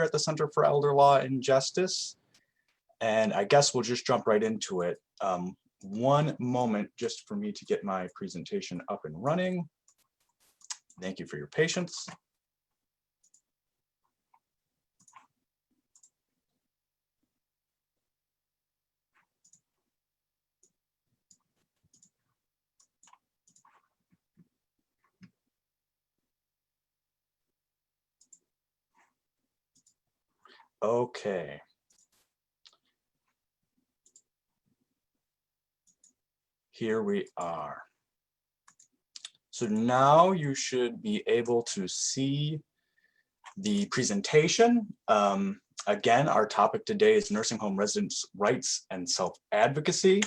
at the Center for Elder Law and Justice, and I guess we'll just jump right into it. One moment just for me to get my presentation up and running. Thank you for your patience. Okay. Here we are. So now you should be able to see the presentation. Again, our topic today is nursing home residents' rights and self-advocacy.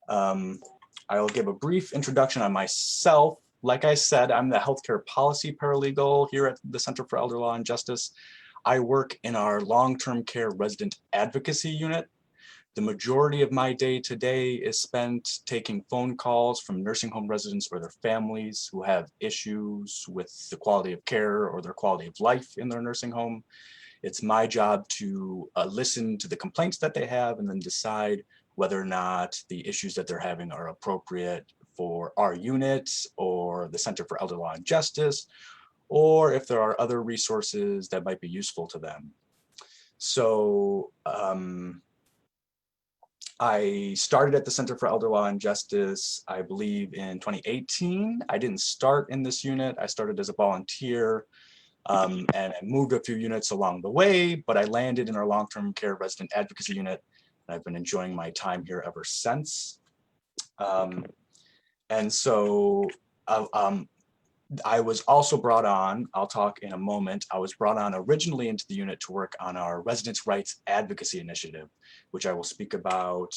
I'll give a brief introduction on myself. Like I said, I'm the healthcare policy paralegal here at the Center for Elder Law and Justice. I work in our long-term care resident advocacy unit. The majority of my day today is spent taking phone calls from nursing home residents or their families who have issues with the quality of care or their quality of life in their nursing home. It's my job to listen to the complaints that they have and then decide whether or not the issues that they're having are appropriate for our unit or the Center for Elder Law and Justice, or if there are other resources that might be useful to them. So I started at the Center for Elder Law and Justice, I believe in 2018. I didn't start in this unit. I started as a volunteer and I moved a few units along the way, but I landed in our long-term care resident advocacy unit. And I've been enjoying my time here ever since. And so I was also brought on, I'll talk in a moment, I was brought on originally into the unit to work on our Residents' Rights Advocacy Initiative, which I will speak about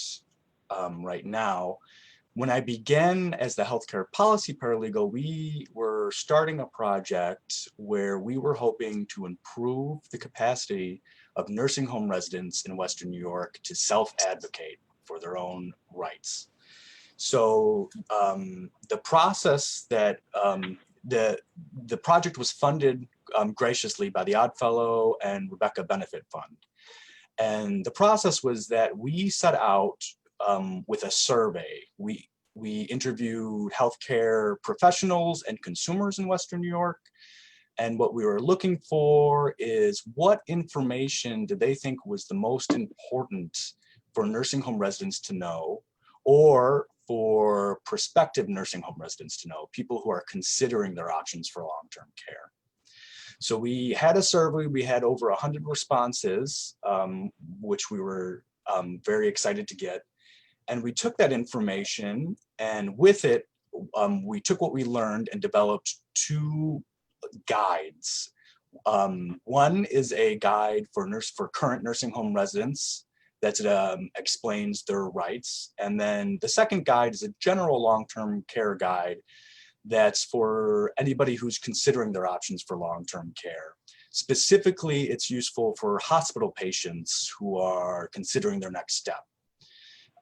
right now. When I began as the healthcare policy paralegal, we were starting a project where we were hoping to improve the capacity of nursing home residents in Western New York to self-advocate for their own rights. So the process that the project was funded graciously by the Oddfellow and Rebecca Benefit Fund. And the process was that we set out with a survey. We interviewed healthcare professionals and consumers in Western New York. And what we were looking for is what information did they think was the most important for nursing home residents to know, or for prospective nursing home residents to know, people who are considering their options for long-term care. So we had a survey, we had over 100 responses, which we were very excited to get. And we took that information, and with it, we took what we learned and developed two guides. One is a guide for current nursing home residents that explains their rights. And then the second guide is a general long-term care guide that's for anybody who's considering their options for long-term care. Specifically, it's useful for hospital patients who are considering their next step.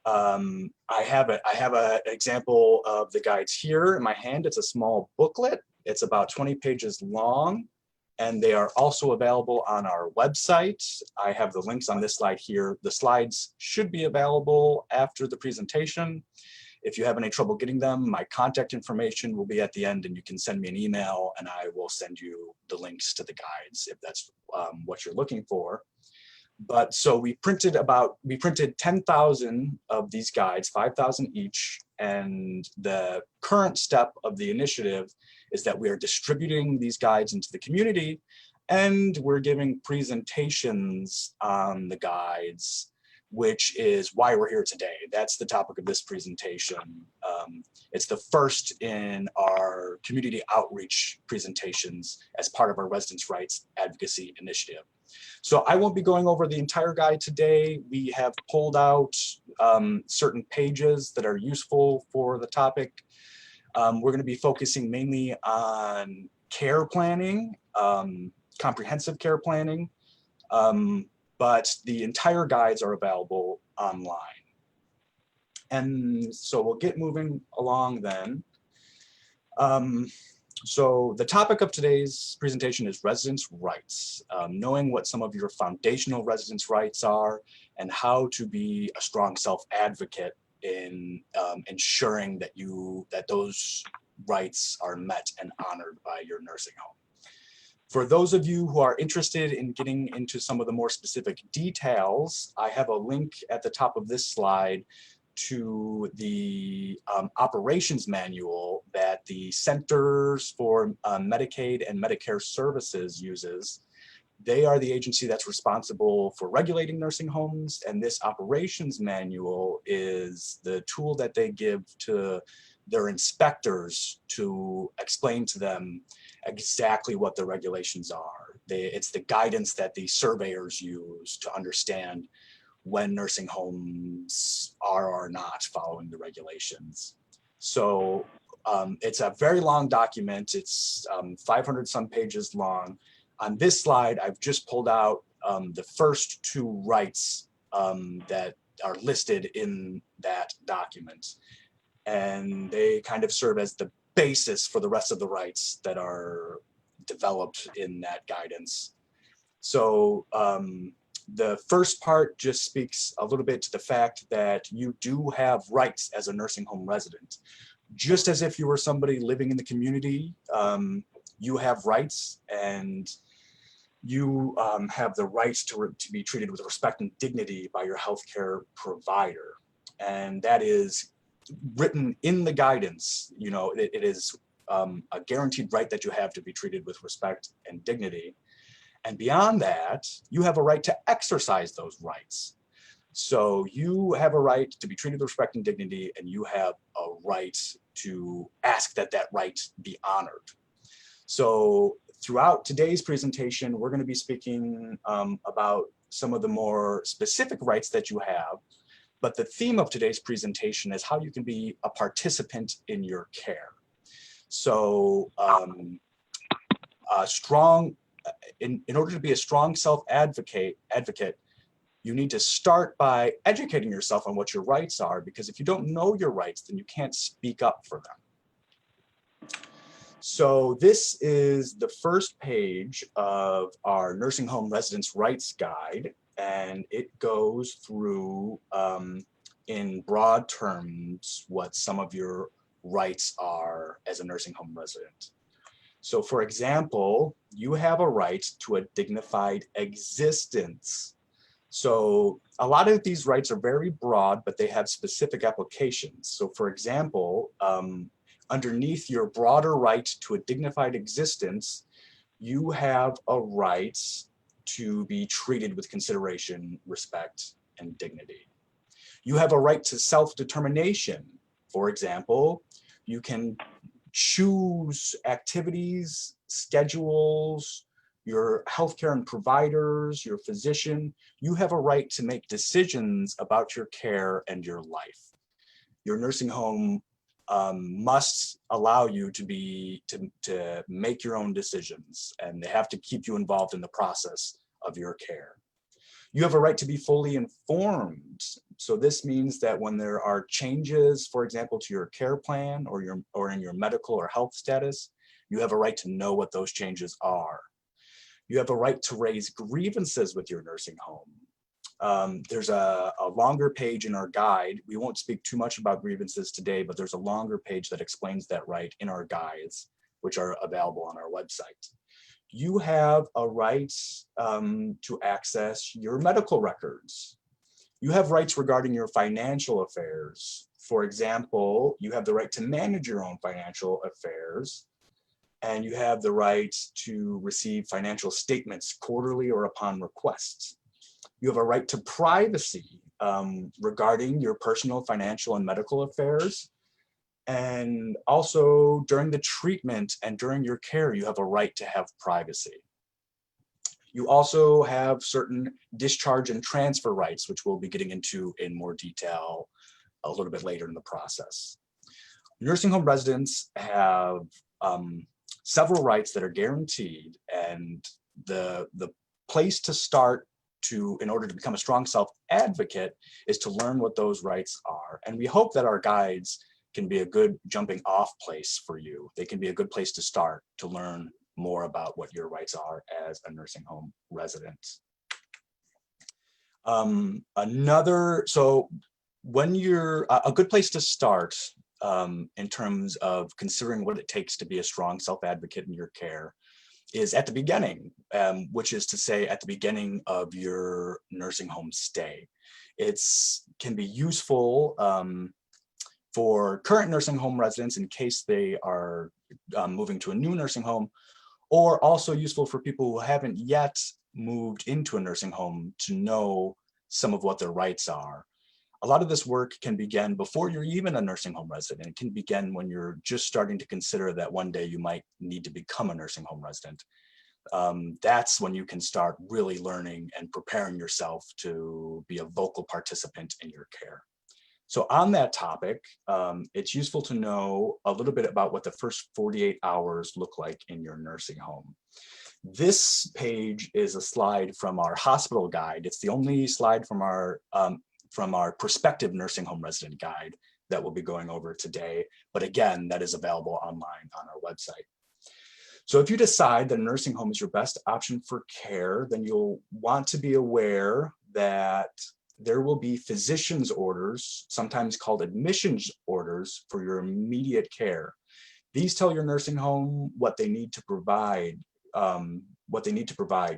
I have an example of the guides here in my hand. It's a small booklet. It's about 20 pages long, and they are also available on our website. I have the links on this slide here. The slides should be available after the presentation. If you have any trouble getting them, my contact information will be at the end, and you can send me an email and I will send you the links to the guides if that's what you're looking for. But so we printed 10,000 of these guides, 5,000 each. And the current step of the initiative is that we are distributing these guides into the community, and we're giving presentations on the guides, which is why we're here today. That's the topic of this presentation. It's the first in our community outreach presentations as part of our Residents' Rights Advocacy Initiative. So I won't be going over the entire guide today. We have pulled out certain pages that are useful for the topic. We're going to be focusing mainly on care planning, comprehensive care planning, but the entire guides are available online. And so we'll get moving along then. So the topic of today's presentation is residents' rights, knowing what some of your foundational residents' rights are and how to be a strong self-advocate in ensuring that those rights are met and honored by your nursing home. For those of you who are interested in getting into some of the more specific details, I have a link at the top of this slide to the operations manual that the Centers for Medicaid and Medicare Services uses. They are the agency that's responsible for regulating nursing homes, and this operations manual is the tool that they give to their inspectors to explain to them exactly what the regulations are. It's the guidance that the surveyors use to understand when nursing homes are or not following the regulations. So it's a very long document. It's 500 some pages long. On this slide, I've just pulled out the first two rights that are listed in that document. And they kind of serve as the basis for the rest of the rights that are developed in that guidance. So the first part just speaks a little bit to the fact that you do have rights as a nursing home resident. Just as if you were somebody living in the community, you have rights, and you have the rights to be treated with respect and dignity by your healthcare provider. And that is written in the guidance. You know, it is a guaranteed right that you have to be treated with respect and dignity. And beyond that, you have a right to exercise those rights. So you have a right to be treated with respect and dignity, and you have a right to ask that that right be honored. So throughout today's presentation, we're going to be speaking about some of the more specific rights that you have. But the theme of today's presentation is how you can be a participant in your care. So in order to be a strong self-advocate, you need to start by educating yourself on what your rights are, because if you don't know your rights, then you can't speak up for them. So this is the first page of our nursing home residents' rights guide, and it goes through in broad terms what some of your rights are as a nursing home resident. So for example, you have a right to a dignified existence. So a lot of these rights are very broad, but they have specific applications. So for example, underneath your broader right to a dignified existence, you have a right to be treated with consideration, respect, and dignity. You have a right to self-determination. For example, you can choose activities, schedules, your healthcare and providers, your physician. You have a right to make decisions about your care and your life. Your nursing home must allow you to make your own decisions, and they have to keep you involved in the process of your care. You have a right to be fully informed. So this means that when there are changes, for example, to your care plan or in your medical or health status, you have a right to know what those changes are. You have a right to raise grievances with your nursing home. There's a longer page in our guide. We won't speak too much about grievances today, but there's a longer page that explains that right in our guides, which are available on our website. You have a right to access your medical records. You have rights regarding your financial affairs. For example, you have the right to manage your own financial affairs, and you have the right to receive financial statements quarterly or upon request. You have a right to privacy regarding your personal, financial, and medical affairs. And also during the treatment and during your care, you have a right to have privacy. You also have certain discharge and transfer rights, which we'll be getting into in more detail a little bit later in the process. Nursing home residents have several rights that are guaranteed, and the place to start in order to become a strong self-advocate is to learn what those rights are. And we hope that our guides can be a good jumping off place for you. They can be a good place to start to learn more about what your rights are as a nursing home resident. So when you're, a good place to start in terms of considering what it takes to be a strong self-advocate in your care is at the beginning, which is to say at the beginning of your nursing home stay. It's can be useful for current nursing home residents in case they are moving to a new nursing home, or also useful for people who haven't yet moved into a nursing home to know some of what their rights are. A lot of this work can begin before you're even a nursing home resident. It can begin when you're just starting to consider that one day you might need to become a nursing home resident. That's when you can start really learning and preparing yourself to be a vocal participant in your care. So on that topic, it's useful to know a little bit about what the first 48 hours look like in your nursing home. This page is a slide from our hospital guide. It's the only slide from our prospective nursing home resident guide that we'll be going over today. But again, that is available online on our website. So if you decide that a nursing home is your best option for care, then you'll want to be aware that there will be physician's orders, sometimes called admissions orders, for your immediate care. These tell your nursing home what they need to provide,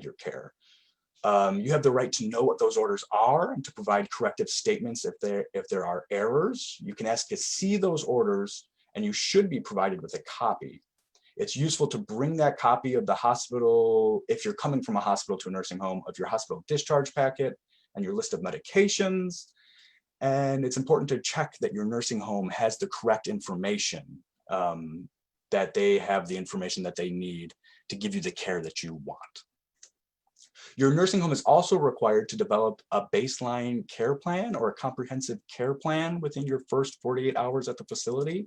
your care. You have the right to know what those orders are and to provide corrective statements if there are errors. You can ask to see those orders, and you should be provided with a copy. It's useful to bring that copy of the hospital, if you're coming from a hospital to a nursing home, of your hospital discharge packet and your list of medications. And it's important to check that your nursing home has the correct information, that they have the information that they need to give you the care that you want. Your nursing home is also required to develop a baseline care plan or a comprehensive care plan within your first 48 hours at the facility.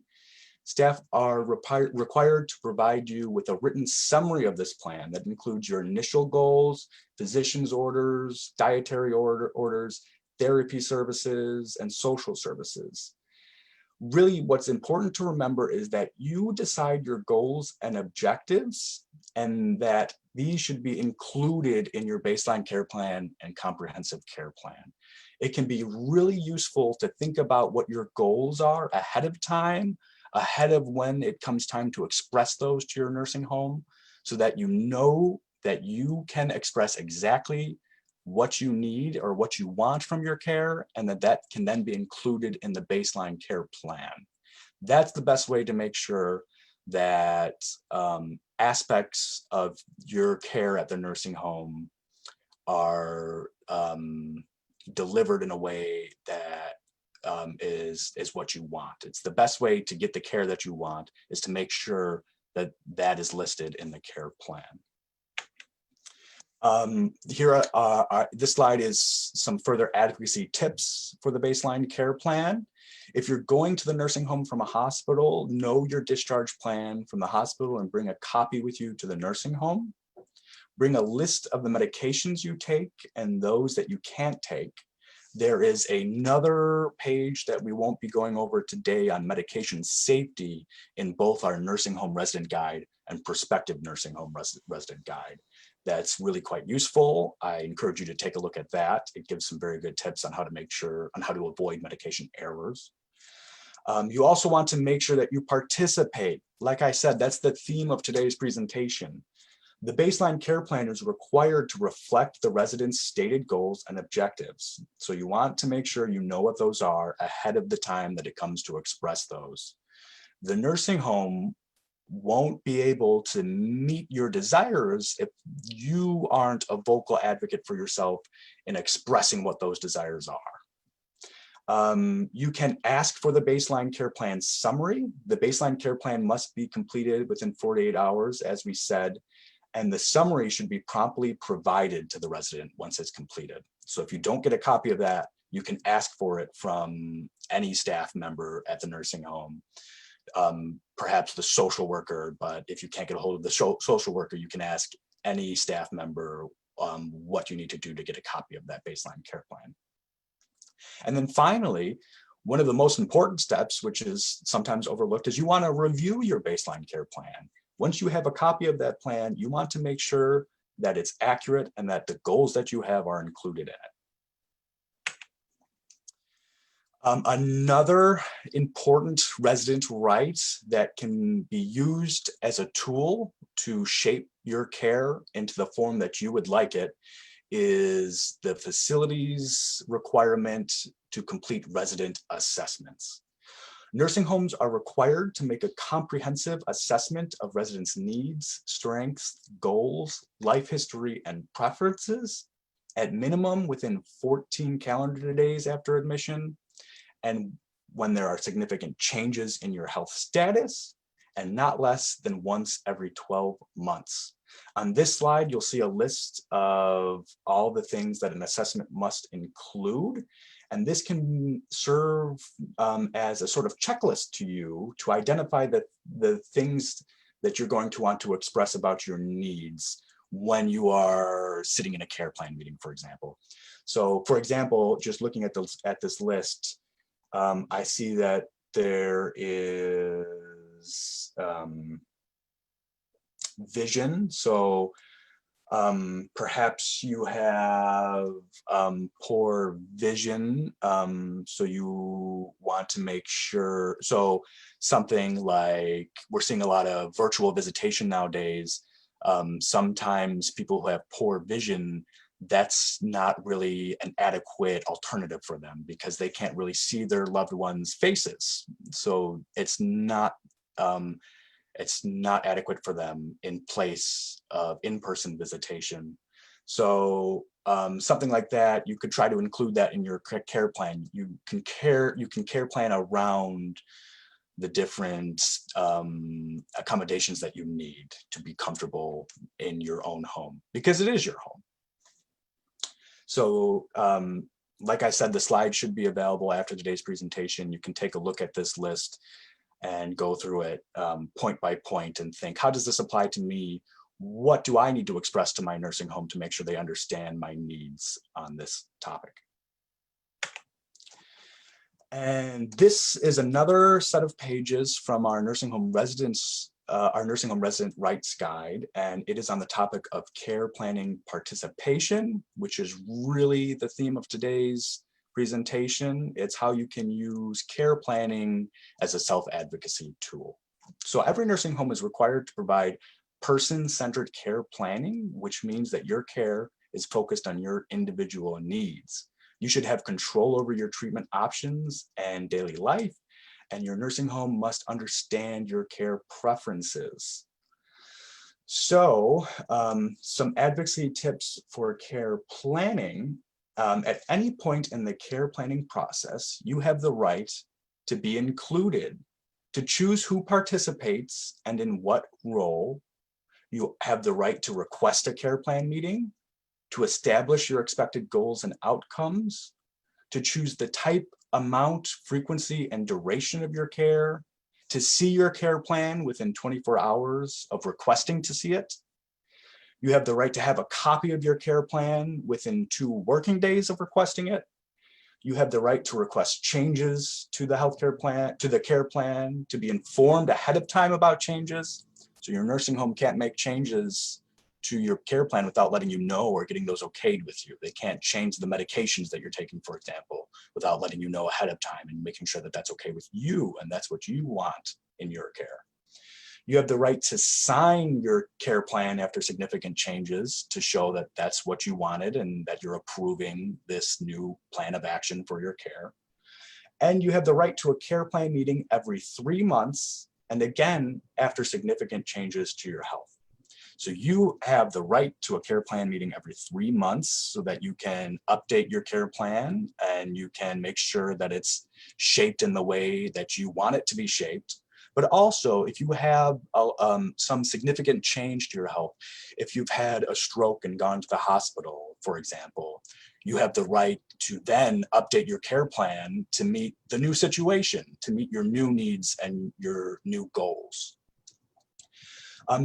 Staff are required to provide you with a written summary of this plan that includes your initial goals, physician's orders, dietary orders, therapy services, and social services. Really, what's important to remember is that you decide your goals and objectives, and that these should be included in your baseline care plan and comprehensive care plan. It can be really useful to think about what your goals are ahead of time, ahead of when it comes time to express those to your nursing home, so that you know that you can express exactly what you need or what you want from your care, and that can then be included in the baseline care plan. That's the best way to make sure that aspects of your care at the nursing home are delivered in a way that is what you want. It's the best way to get the care that you want, is to make sure that that is listed in the care plan. This slide is some further advocacy tips for the baseline care plan. If you're going to the nursing home from a hospital, know your discharge plan from the hospital and bring a copy with you to the nursing home. Bring a list of the medications you take and those that you can't take. There is another page that we won't be going over today on medication safety in both our nursing home resident guide and prospective nursing home resident guide. That's really quite useful. I encourage you to take a look at that. It gives some very good tips on how to avoid medication errors. You also want to make sure that you participate. Like I said, that's the theme of today's presentation. The baseline care plan is required to reflect the resident's stated goals and objectives. So you want to make sure you know what those are ahead of the time that it comes to express those. The nursing home won't be able to meet your desires if you aren't a vocal advocate for yourself in expressing what those desires are. You can ask for the baseline care plan summary. The baseline care plan must be completed within 48 hours, as we said, and the summary should be promptly provided to the resident once it's completed. So if you don't get a copy of that, you can ask for it from any staff member at the nursing home, perhaps the social worker, but if you can't get a hold of the social worker, you can ask any staff member what you need to do to get a copy of that baseline care plan. And then finally, One of the most important steps, which is sometimes overlooked, is you want to review your baseline care plan. Once you have a copy of that plan, you want to make sure that it's accurate and that the goals that you have are included in it. Another important resident right that can be used as a tool to shape your care into the form that you would like it is the facility's requirement to complete resident assessments. Nursing homes are required to make a comprehensive assessment of residents' needs, strengths, goals, life history, and preferences, at minimum within 14 calendar days after admission, and when there are significant changes in your health status, and not less than once every 12 months. On this slide, you'll see a list of all the things that an assessment must include, and this can serve as a sort of checklist to you to identify the things that you're going to want to express about your needs when you are sitting in a care plan meeting, for example. So, for example, just looking at this list, I see that there is vision. So perhaps you have poor vision. So you want to make sure, so something like, we're seeing a lot of virtual visitation nowadays. Sometimes people who have poor vision, that's not really an adequate alternative for them because they can't really see their loved ones' faces. So it's not adequate for them in place of in-person visitation. So something like that, you could try to include that in your care plan. You can care plan around the different accommodations that you need to be comfortable in your own home, because it is your home. So like I said, the slide should be available after today's presentation. You can take a look at this list and go through it point by point and think, how does this apply to me? What do I need to express to my nursing home to make sure they understand my needs on this topic? And this is another set of pages from our nursing home resident rights guide, and it is on the topic of care planning participation, which is really the theme of today's presentation. It's how you can use care planning as a self-advocacy tool. So every nursing home is required to provide person-centered care planning, which means that your care is focused on your individual needs. You should have control over your treatment options and daily life, and your nursing home must understand your care preferences. So some advocacy tips for care planning. At any point in the care planning process, you have the right to be included, to choose who participates and in what role. You have the right to request a care plan meeting, to establish your expected goals and outcomes, to choose the type, amount, frequency, and duration of your care, to see your care plan within 24 hours of requesting to see it. You have the right to have a copy of your care plan within 2 working days of requesting it. You have the right to request changes to the healthcare plan, to the care plan, to be informed ahead of time about changes. So your nursing home can't make changes to your care plan without letting you know or getting those okayed with you. They can't change the medications that you're taking, for example, without letting you know ahead of time and making sure that that's okay with you and that's what you want in your care. You have the right to sign your care plan after significant changes to show that that's what you wanted and that you're approving this new plan of action for your care. And you have the right to a care plan meeting every 3 months, and again, after significant changes to your health. So you have the right to a care plan meeting every 3 months so that you can update your care plan and you can make sure that it's shaped in the way that you want it to be shaped. But also, if you have some significant change to your health, if you've had a stroke and gone to the hospital, for example, you have the right to then update your care plan to meet the new situation, to meet your new needs and your new goals.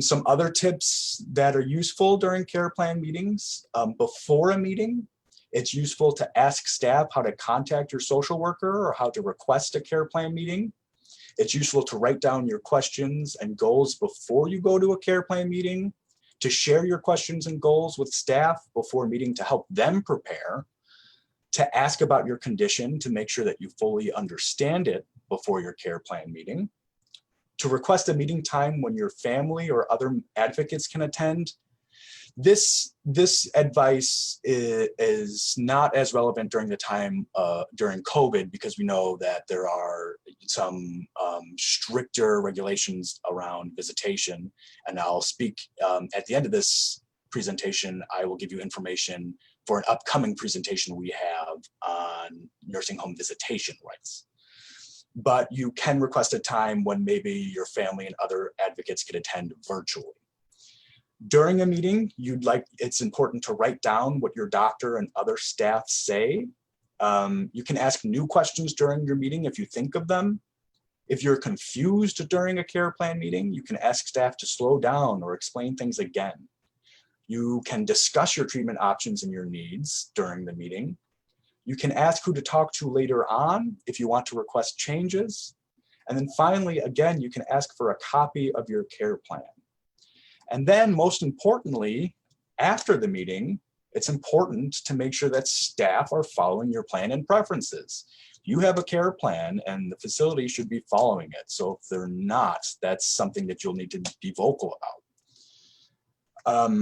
Some other tips that are useful during care plan meetings. Before a meeting, It's useful to ask staff how to contact your social worker or how to request a care plan meeting. It's useful to write down your questions and goals before you go to a care plan meeting, to share your questions and goals with staff before meeting to help them prepare, to ask about your condition to make sure that you fully understand it before your care plan meeting, to request a meeting time when your family or other advocates can attend. This advice is not as relevant during the time during COVID, because we know that there are some stricter regulations around visitation. And I'll speak at the end of this presentation. I will give you information for an upcoming presentation we have on nursing home visitation rights. But you can request a time when maybe your family and other advocates can attend virtually. During a meeting, it's important to write down what your doctor and other staff say. You can ask new questions during your meeting if you think of them. If you're confused during a care plan meeting, you can ask staff to slow down or explain things again. You can discuss your treatment options and your needs during the meeting. You can ask who to talk to later on if you want to request changes. And then finally, again, you can ask for a copy of your care plan. And then most importantly, after the meeting, it's important to make sure that staff are following your plan and preferences. You have a care plan and the facility should be following it. So if they're not, that's something that you'll need to be vocal about.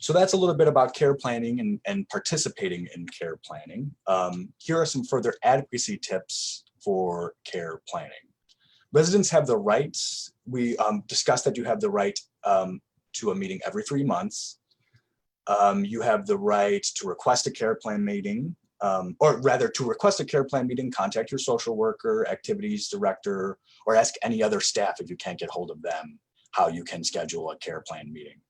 So that's a little bit about care planning and participating in care planning. Here are some further advocacy tips for care planning. Residents have the rights. We discussed that you have the right to a meeting every 3 months. You have the right to request a care plan meeting, or rather to request a care plan meeting, contact your social worker, activities director, or ask any other staff if you can't get hold of them, how you can schedule a care plan meeting.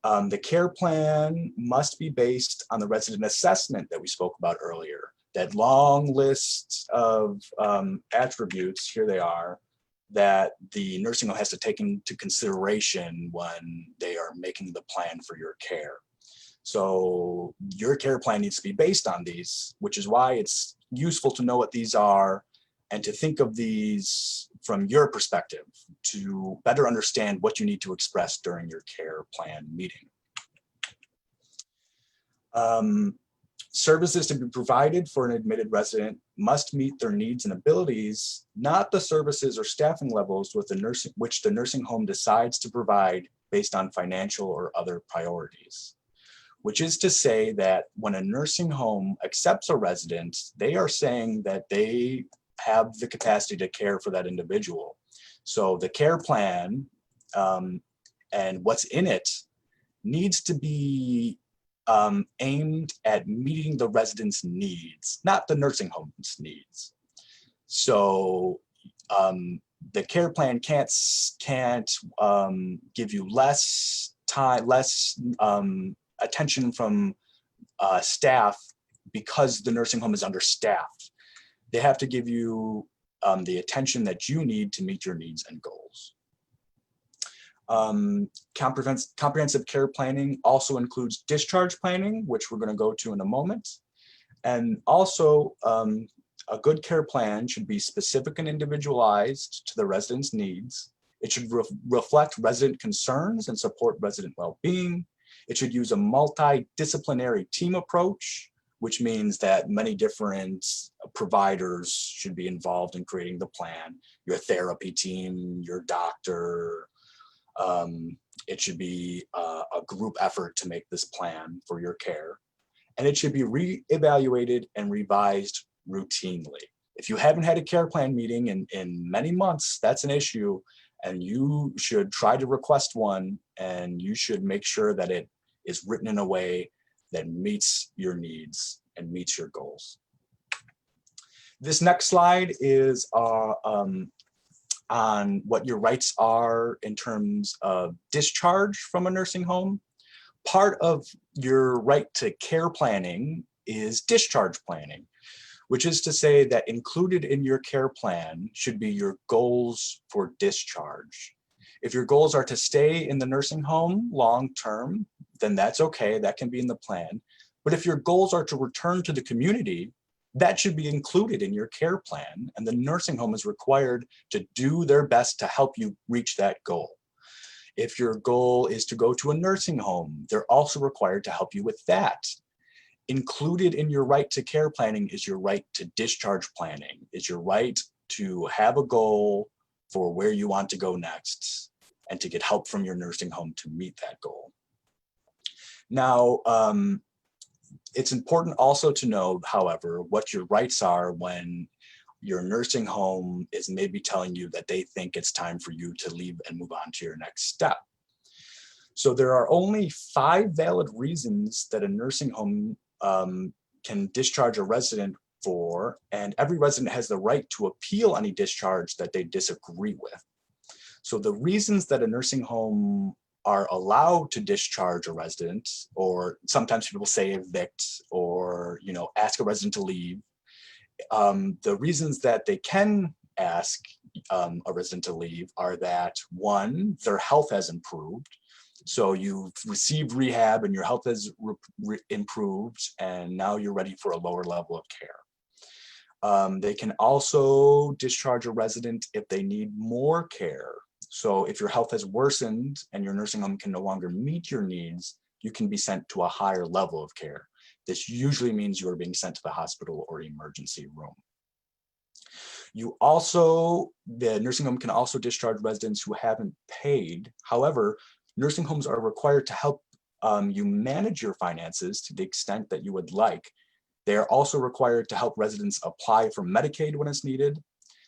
The care plan must be based on the resident assessment that we spoke about earlier. That long list of attributes, here they are, that the nursing home has to take into consideration when they are making the plan for your care. So your care plan needs to be based on these, which is why it's useful to know what these are and to think of these from your perspective to better understand what you need to express during your care plan meeting. Services to be provided for an admitted resident must meet their needs and abilities, not the services or staffing levels which the nursing home decides to provide based on financial or other priorities. Which is to say that when a nursing home accepts a resident, they are saying that they have the capacity to care for that individual. So the care plan and what's in it needs to be aimed at meeting the resident's needs, not the nursing home's needs. So the care plan can't give you less time, less attention from staff because the nursing home is understaffed. They have to give you the attention that you need to meet your needs and goals. Comprehensive care planning also includes discharge planning, which we're going to go to in a moment. And also a good care plan should be specific and individualized to the resident's needs. It should reflect resident concerns and support resident well-being. It should use a multidisciplinary team approach, which means that many different providers should be involved in creating the plan. Your therapy team, your doctor. It should be a group effort to make this plan for your care. And it should be reevaluated and revised routinely. If you haven't had a care plan meeting in many months, that's an issue. And you should try to request one, and you should make sure that it is written in a way that meets your needs and meets your goals. This next slide is on what your rights are in terms of discharge from a nursing home. Part of your right to care planning is discharge planning, which is to say that included in your care plan should be your goals for discharge. If your goals are to stay in the nursing home long-term, then that's okay, that can be in the plan. But if your goals are to return to the community, that should be included in your care plan, and the nursing home is required to do their best to help you reach that goal. If your goal is to go to a nursing home, they're also required to help you with that. Included in your right to care planning is your right to discharge planning, is your right to have a goal for where you want to go next and to get help from your nursing home to meet that goal. Now, it's important also to know, however, what your rights are when your nursing home is maybe telling you that they think it's time for you to leave and move on to your next step. So there are only 5 valid reasons that a nursing home can discharge a resident for, and every resident has the right to appeal any discharge that they disagree with. So the reasons that a nursing home are allowed to discharge a resident, or sometimes people say evict, or ask a resident to leave, the reasons that they can ask a resident to leave are that, 1, their health has improved. So you've received rehab and your health has improved, and now you're ready for a lower level of care. They can also discharge a resident if they need more care. So if your health has worsened and your nursing home can no longer meet your needs, you can be sent to a higher level of care. This usually means you are being sent to the hospital or emergency room. The nursing home can also discharge residents who haven't paid. However, nursing homes are required to help you manage your finances to the extent that you would like. They are also required to help residents apply for Medicaid when it's needed.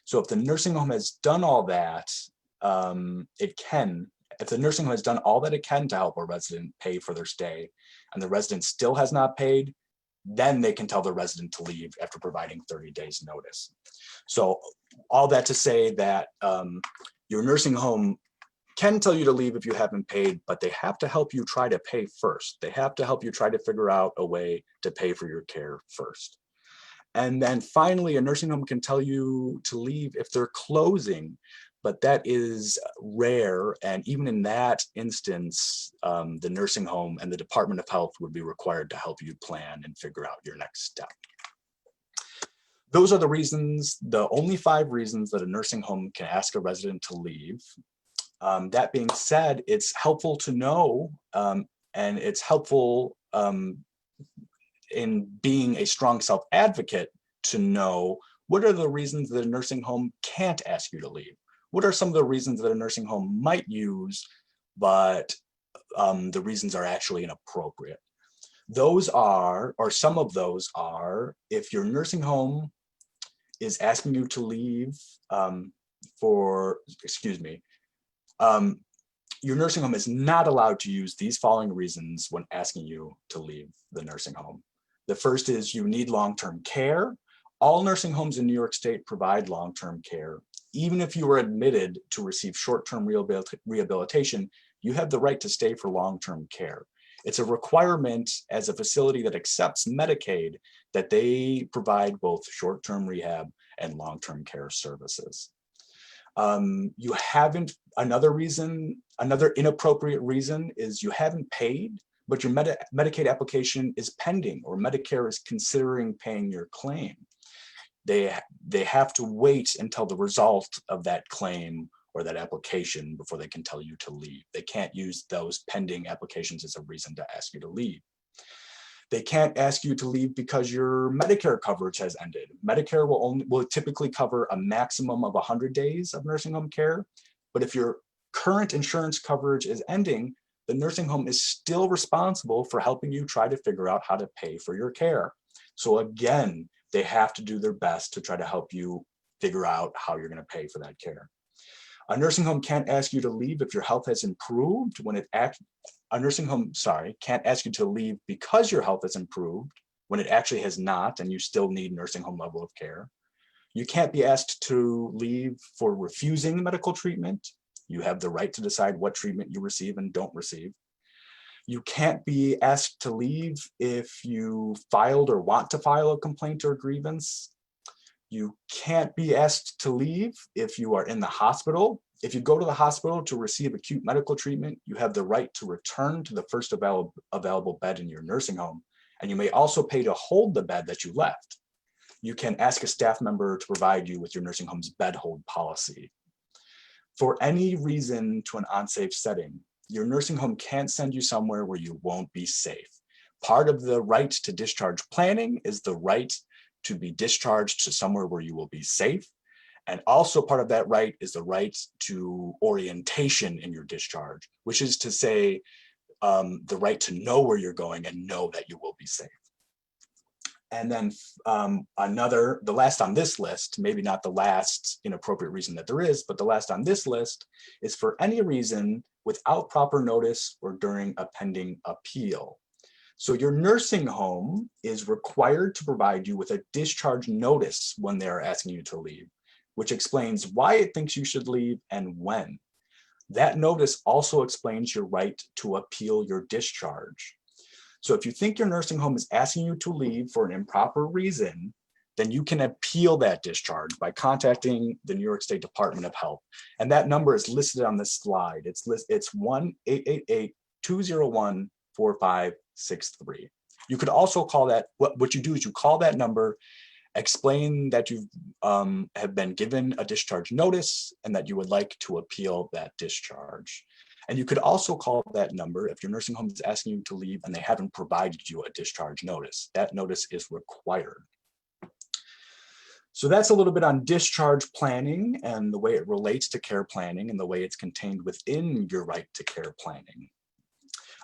So if the nursing home has done all that, if the nursing home has done all that it can to help a resident pay for their stay, and the resident still has not paid, then they can tell the resident to leave after providing 30 days notice. So all that to say that your nursing home can tell you to leave if you haven't paid, but they have to help you try to pay first. They have to help you try to figure out a way to pay for your care first. And then finally, a nursing home can tell you to leave if they're closing, but that is rare. And even in that instance, the nursing home and the Department of Health would be required to help you plan and figure out your next step. Those are the reasons, the only 5 reasons that a nursing home can ask a resident to leave. That being said, it's helpful to know, and it's helpful in being a strong self-advocate to know what are the reasons that a nursing home can't ask you to leave. What are some of the reasons that a nursing home might use, but the reasons are actually inappropriate? Those are, or some of those are, if your nursing home is asking you to leave your nursing home is not allowed to use these following reasons when asking you to leave the nursing home. The first is you need long-term care. All nursing homes in New York State provide long-term care. Even if you were admitted to receive short-term rehabilitation, you have the right to stay for long-term care. It's a requirement as a facility that accepts Medicaid that they provide both short-term rehab and long-term care services. Another inappropriate reason is you haven't paid, but your Medicaid application is pending, or Medicare is considering paying your claim. They have to wait until the result of that claim or that application before they can tell you to leave. They can't use those pending applications as a reason to ask you to leave. They can't ask you to leave because your Medicare coverage has ended. Medicare will typically cover a maximum of 100 days of nursing home care, but if your current insurance coverage is ending, the nursing home is still responsible for helping you try to figure out how to pay for your care. So again, they have to do their best to try to help you figure out how you're going to pay for that care. A nursing home can't ask you to leave if your health has improved when a nursing home, can't ask you to leave because your health has improved when it actually has not, and you still need nursing home level of care. You can't be asked to leave for refusing medical treatment. You have the right to decide what treatment you receive and don't receive. You can't be asked to leave if you filed or want to file a complaint or grievance. You can't be asked to leave if you are in the hospital. If you go to the hospital to receive acute medical treatment, you have the right to return to the first available bed in your nursing home. And you may also pay to hold the bed that you left. You can ask a staff member to provide you with your nursing home's bed hold policy. For any reason to an unsafe setting, your nursing home can't send you somewhere where you won't be safe. Part of the right to discharge planning is the right to be discharged to somewhere where you will be safe. And also part of that right is the right to orientation in your discharge, which is to say the right to know where you're going and know that you will be safe. And then the last on this list, maybe not the last inappropriate reason that there is, but the last on this list is for any reason without proper notice or during a pending appeal. So your nursing home is required to provide you with a discharge notice when they're asking you to leave, which explains why it thinks you should leave and when. That notice also explains your right to appeal your discharge. So if you think your nursing home is asking you to leave for an improper reason, then you can appeal that discharge by contacting the New York State Department of Health. And that number is listed on this slide. It's 1-888-201-4563. You could also call that, what you do is you call that number, explain that you have been given a discharge notice and that you would like to appeal that discharge. And you could also call that number if your nursing home is asking you to leave and they haven't provided you a discharge notice. That notice is required. So that's a little bit on discharge planning and the way it relates to care planning and the way it's contained within your right to care planning.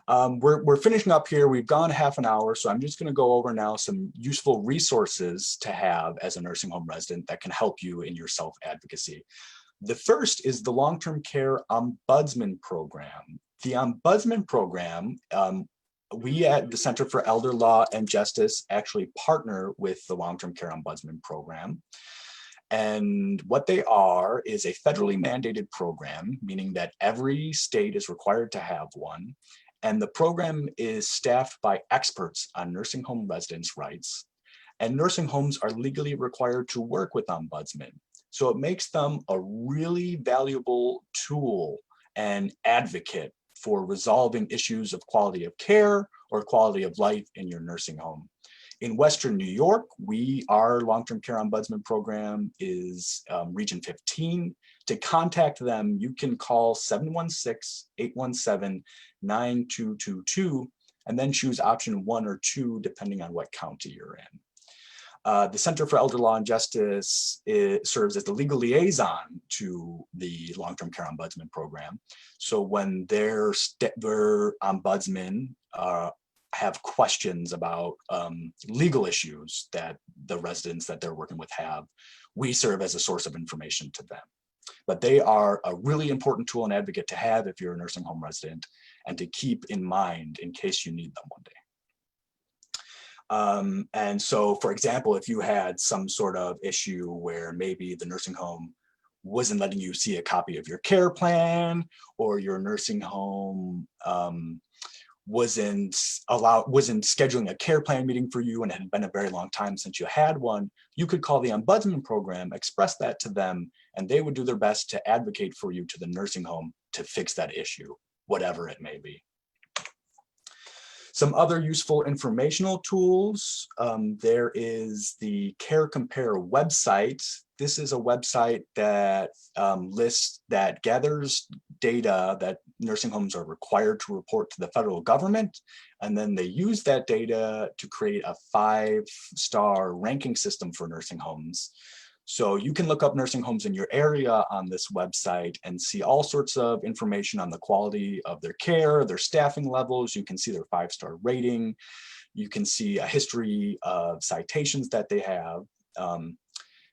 We're finishing up here. We've gone half an hour, so I'm just going to go over now some useful resources to have as a nursing home resident that can help you in your self-advocacy. The first is the Long-Term Care Ombudsman Program. The Ombudsman Program, we at the Center for Elder Law and Justice actually partner with the Long-Term Care Ombudsman Program. And what they are is a federally mandated program, meaning that every state is required to have one. And the program is staffed by experts on nursing home residents' rights. And nursing homes are legally required to work with ombudsmen. So it makes them a really valuable tool and advocate for resolving issues of quality of care or quality of life in your nursing home. In Western New York, our long-term care ombudsman program is Region 15. To contact them, you can call 716-817-9222 and then choose option 1 or 2 depending on what county you're in. The Center for Elder Law and Justice serves as the legal liaison to the Long-Term Care Ombudsman Program. So when their ombudsmen have questions about legal issues that the residents that they're working with have, we serve as a source of information to them. But they are a really important tool and advocate to have if you're a nursing home resident and to keep in mind in case you need them one day. And so, for example, if you had some sort of issue where maybe the nursing home wasn't letting you see a copy of your care plan, or your nursing home wasn't scheduling a care plan meeting for you and it had been a very long time since you had one, you could call the ombudsman program, express that to them, and they would do their best to advocate for you to the nursing home to fix that issue, whatever it may be. Some other useful informational tools. There is the Care Compare website. This is a website that gathers data that nursing homes are required to report to the federal government. And then they use that data to create a 5-star ranking system for nursing homes. So you can look up nursing homes in your area on this website and see all sorts of information on the quality of their care, their staffing levels. You can see their 5-star rating. You can see a history of citations that they have.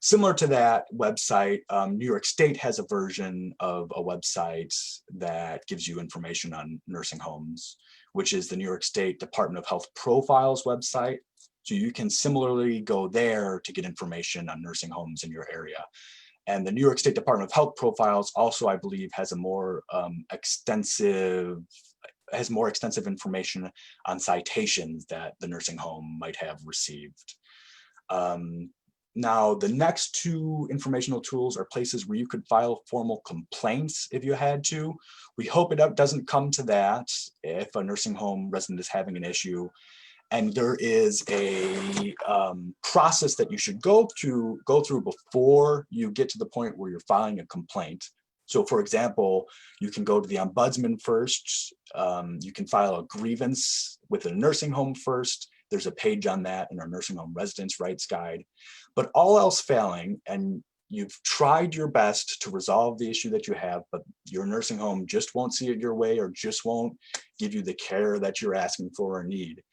Similar to that website, New York State has a version of a website that gives you information on nursing homes, which is the New York State Department of Health Profiles website. So you can similarly go there to get information on nursing homes in your area. And the New York State Department of Health Profiles also, I believe, has a more extensive information on citations that the nursing home might have received. Now, the next 2 informational tools are places where you could file formal complaints if you had to. We hope it doesn't come to that if a nursing home resident is having an issue. And there is a process that you should go through before you get to the point where you're filing a complaint. So for example, you can go to the ombudsman first. You can file a grievance with a nursing home first. There's a page on that in our nursing home residents' rights guide. But all else failing, and you've tried your best to resolve the issue that you have, but your nursing home just won't see it your way or just won't give you the care that you're asking for or need,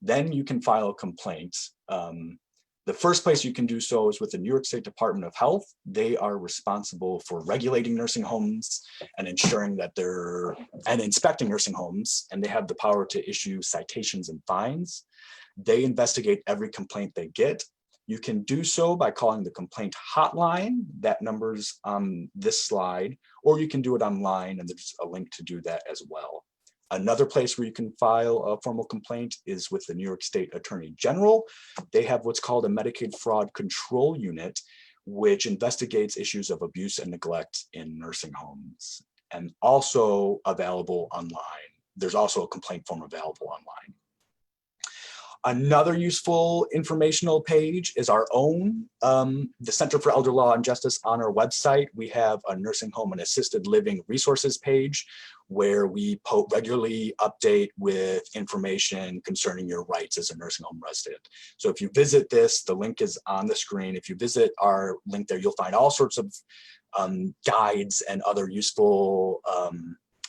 then you can file a complaint. The first place you can do so is with the New York State Department of Health. They are responsible for regulating nursing homes and ensuring that and inspecting nursing homes, and they have the power to issue citations and fines. They investigate every complaint they get. You can do so by calling the complaint hotline. That number's on this slide, or you can do it online, and there's a link to do that as well. Another place where you can file a formal complaint is with the New York State Attorney General. They have what's called a Medicaid Fraud Control Unit, which investigates issues of abuse and neglect in nursing homes, and also available online. There's also a complaint form available online. Another useful informational page is our own, the Center for Elder Law and Justice. On our website, we have a nursing home and assisted living resources page where we regularly update with information concerning your rights as a nursing home resident. So if you visit this, the link is on the screen. If you visit our link there, you'll find all sorts of guides and other useful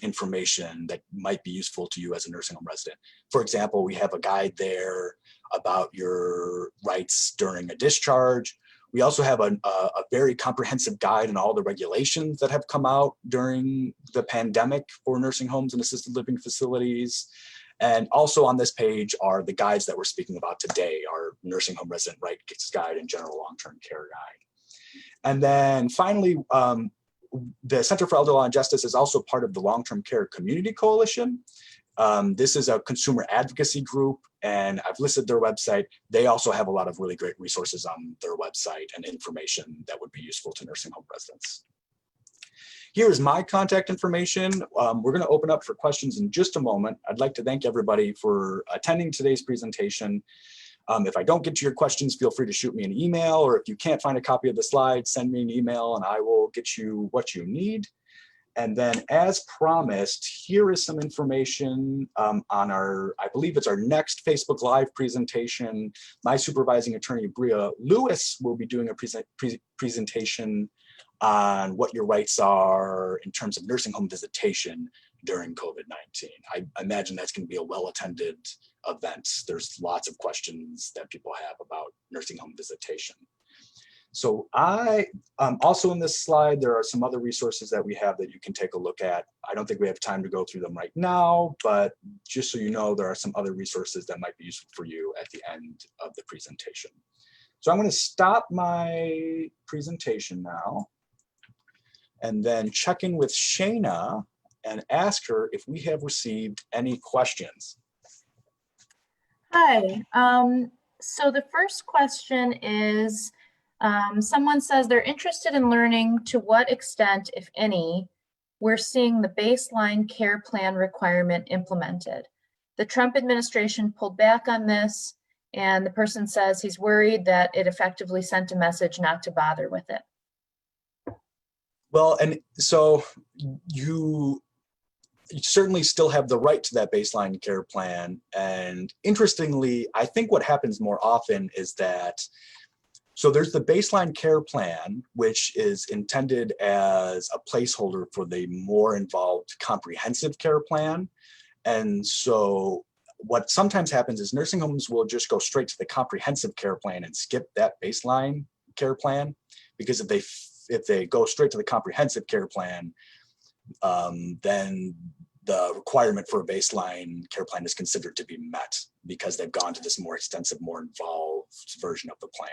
information that might be useful to you as a nursing home resident. For example, we have a guide there about your rights during a discharge. We also have a very comprehensive guide on all the regulations that have come out during the pandemic for nursing homes and assisted living facilities. And also on this page are the guides that we're speaking about today, our nursing home resident rights guide and general long-term care guide. And then finally, the Center for Elder Law and Justice is also part of the Long-Term Care Community Coalition. This is a consumer advocacy group, and I've listed their website. They also have a lot of really great resources on their website and information that would be useful to nursing home residents. Here is my contact information. We're going to open up for questions in just a moment. I'd like to thank everybody for attending today's presentation. If I don't get to your questions, feel free to shoot me an email, or if you can't find a copy of the slides, send me an email and I will get you what you need. And then as promised, here is some information on our, I believe it's our next Facebook Live presentation. My supervising attorney, Bria Lewis, will be doing a presentation on what your rights are in terms of nursing home visitation during COVID-19. I imagine that's going to be a well-attended event. There's lots of questions that people have about nursing home visitation. So also in this slide, there are some other resources that we have that you can take a look at. I don't think we have time to go through them right now, but just so you know, there are some other resources that might be useful for you at the end of the presentation. So I'm going to stop my presentation now and then check in with Shayna and ask her if we have received any questions. Hi, so the first question is, someone says they're interested in learning to what extent, if any, we're seeing the baseline care plan requirement implemented. The Trump administration pulled back on this, and the person says he's worried that it effectively sent a message not to bother with it. Well, and so you certainly still have the right to that baseline care plan. And interestingly, I think what happens more often is that, so there's the baseline care plan, which is intended as a placeholder for the more involved comprehensive care plan. And so what sometimes happens is nursing homes will just go straight to the comprehensive care plan and skip that baseline care plan, because if they go straight to the comprehensive care plan, then the requirement for a baseline care plan is considered to be met because they've gone to this more extensive, more involved version of the plan.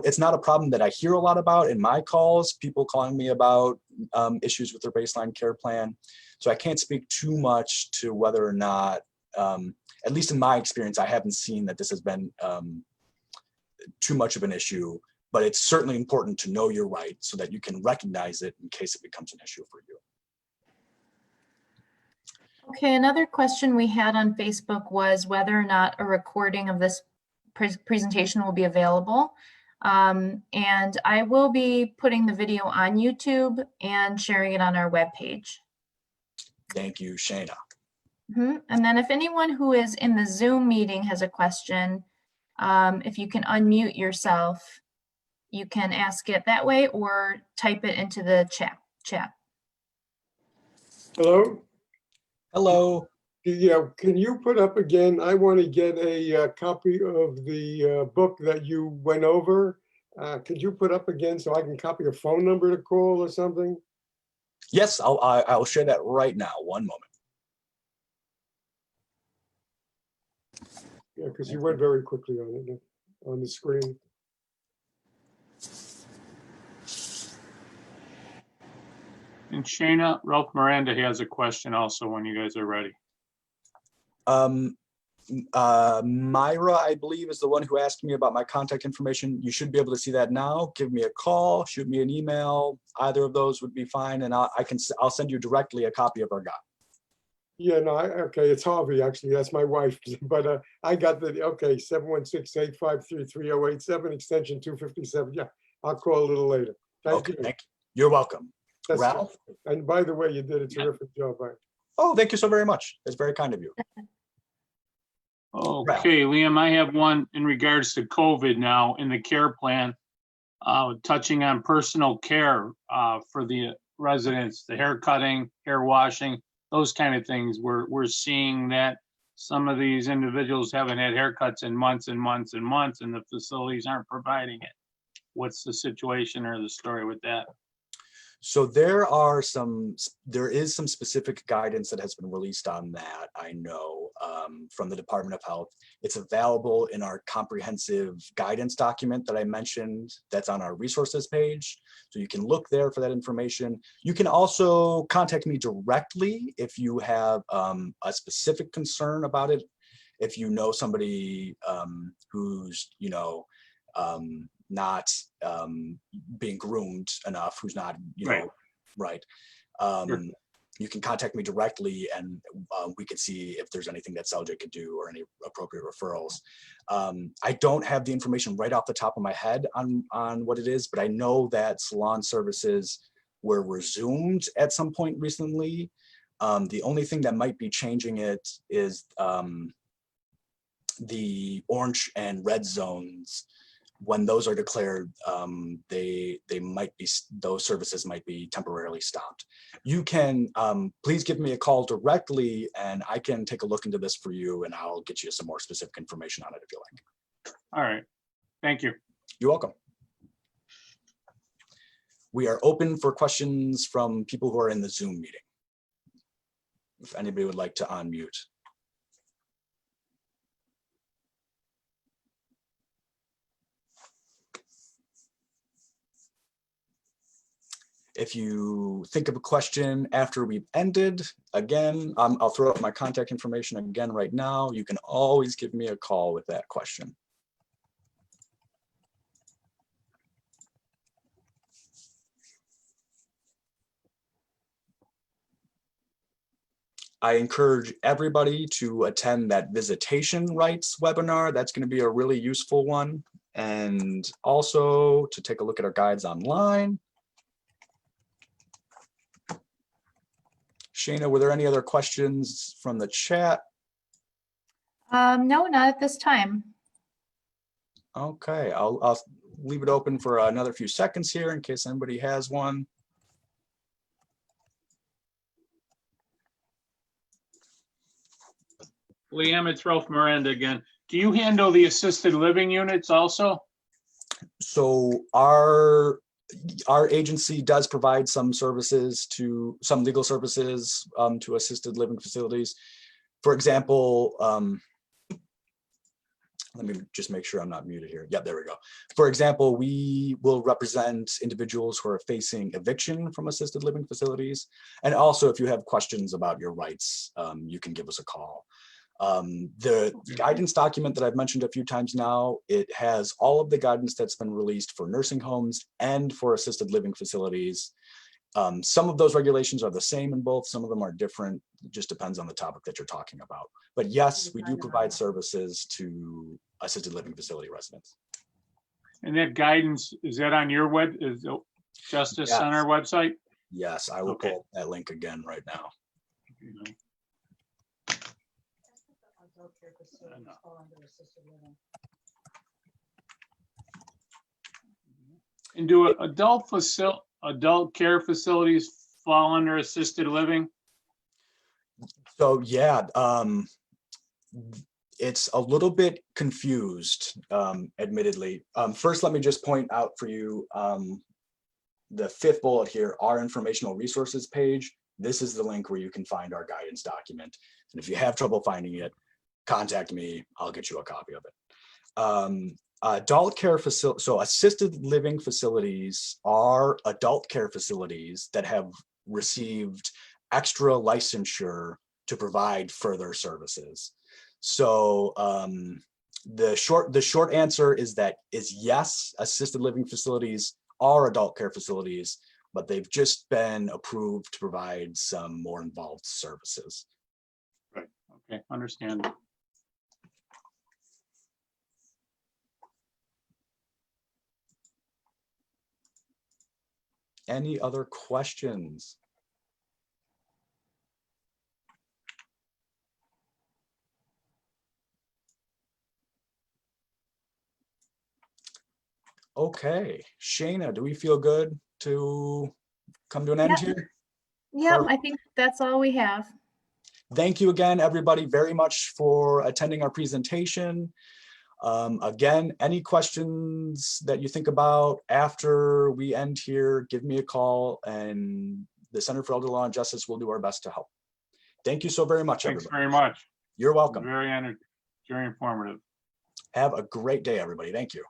It's not a problem that I hear a lot about in my calls, people calling me about issues with their baseline care plan. So I can't speak too much to whether or not, at least in my experience, I haven't seen that this has been too much of an issue, but it's certainly important to know your rights so that you can recognize it in case it becomes an issue for you. Okay, another question we had on Facebook was whether or not a recording of this presentation will be available. And I will be putting the video on YouTube and sharing it on our webpage. Thank you, Shayna. And then if anyone who is in the Zoom meeting has a question, if you can unmute yourself, you can ask it that way or type it into the chat. Hello? Hello. Yeah, can you put up again? I want to get a copy of the book that you went over. Could you put up again so I can copy a phone number to call or something? Yes, I'll share that right now. One moment. Yeah, because you went very quickly on it, on the screen. And Shayna, Ralph Miranda has a question also when you guys are ready. Myra, I believe, is the one who asked me about my contact information. You should be able to see that now. Give me a call, shoot me an email. Either of those would be fine, and I'll send you directly a copy of our guide. Yeah, no, okay, it's Harvey, actually. That's my wife. But I got the, okay, 716-853-3087, extension 257. Yeah, I'll call a little later. Thank you. Thank you. You're welcome. That's Ralph? And by the way, you did a terrific job. Oh, thank you so very much. That's very kind of you. Okay, Liam, I have one in regards to COVID now in the care plan, touching on personal care for the residents, the hair cutting, hair washing, those kind of things. We're seeing that some of these individuals haven't had haircuts in months and months and months, and the facilities aren't providing it. What's the situation or the story with that? So there is some specific guidance that has been released on that, I know, from the Department of Health. It's available in our comprehensive guidance document that I mentioned that's on our resources page. So you can look there for that information. You can also contact me directly if you have a specific concern about it. If you know somebody who's, not being groomed enough, who's not, right. Sure. You can contact me directly, and we can see if there's anything that Celjit could do or any appropriate referrals. I don't have the information right off the top of my head on what it is, but I know that salon services were resumed at some point recently. The only thing that might be changing it is the orange and red zones. When those are declared, those services might be temporarily stopped. You can please give me a call directly, and I can take a look into this for you, and I'll get you some more specific information on it if you like. All right, thank you. You're welcome. We are open for questions from people who are in the Zoom meeting. If anybody would like to unmute. If you think of a question after we've ended, again, I'll throw up my contact information again right now. You can always give me a call with that question. I encourage everybody to attend that visitation rights webinar. That's going to be a really useful one. And also to take a look at our guides online. Shayna, were there any other questions from the chat? No, not at this time. Okay, I'll leave it open for another few seconds here in case anybody has one. Liam, it's Ralph Miranda again. Do you handle the assisted living units also? So our agency does provide some services some legal services to assisted living facilities. For example, let me just make sure I'm not muted here. Yep, there we go. For example, we will represent individuals who are facing eviction from assisted living facilities. And also, if you have questions about your rights, you can give us a call. The guidance document that I've mentioned a few times now, it has all of the guidance that's been released for nursing homes and for assisted living facilities. Some of those regulations are the same in both, some of them are different. It just depends on the topic that you're talking about. But yes, we do provide services to assisted living facility residents. And that guidance, is that on your is the Justice Yes. Center website? Yes, I will Okay. pull that link again right now. And do adult care facilities fall under assisted living? So yeah, it's a little bit confused, admittedly. First, let me just point out for you the fifth bullet here, our informational resources page. This is the link where you can find our guidance document. And if you have trouble finding it, contact me. I'll get you a copy of it. Adult care facility, so assisted living facilities are adult care facilities that have received extra licensure to provide further services. So the short answer is yes, assisted living facilities are adult care facilities, but they've just been approved to provide some more involved services. Right. Okay, understand. Any other questions? Okay, Shayna, do we feel good to come to an end Yep. here? Yep, Perfect. I think that's all we have. Thank you again, everybody, very much for attending our presentation. Again, any questions that you think about after we end here, give me a call, and the Center for Elder Law and Justice will do our best to help. Thank you so very much, Thanks everybody. very much. You're welcome. Very informative. Have a great day, everybody. Thank you.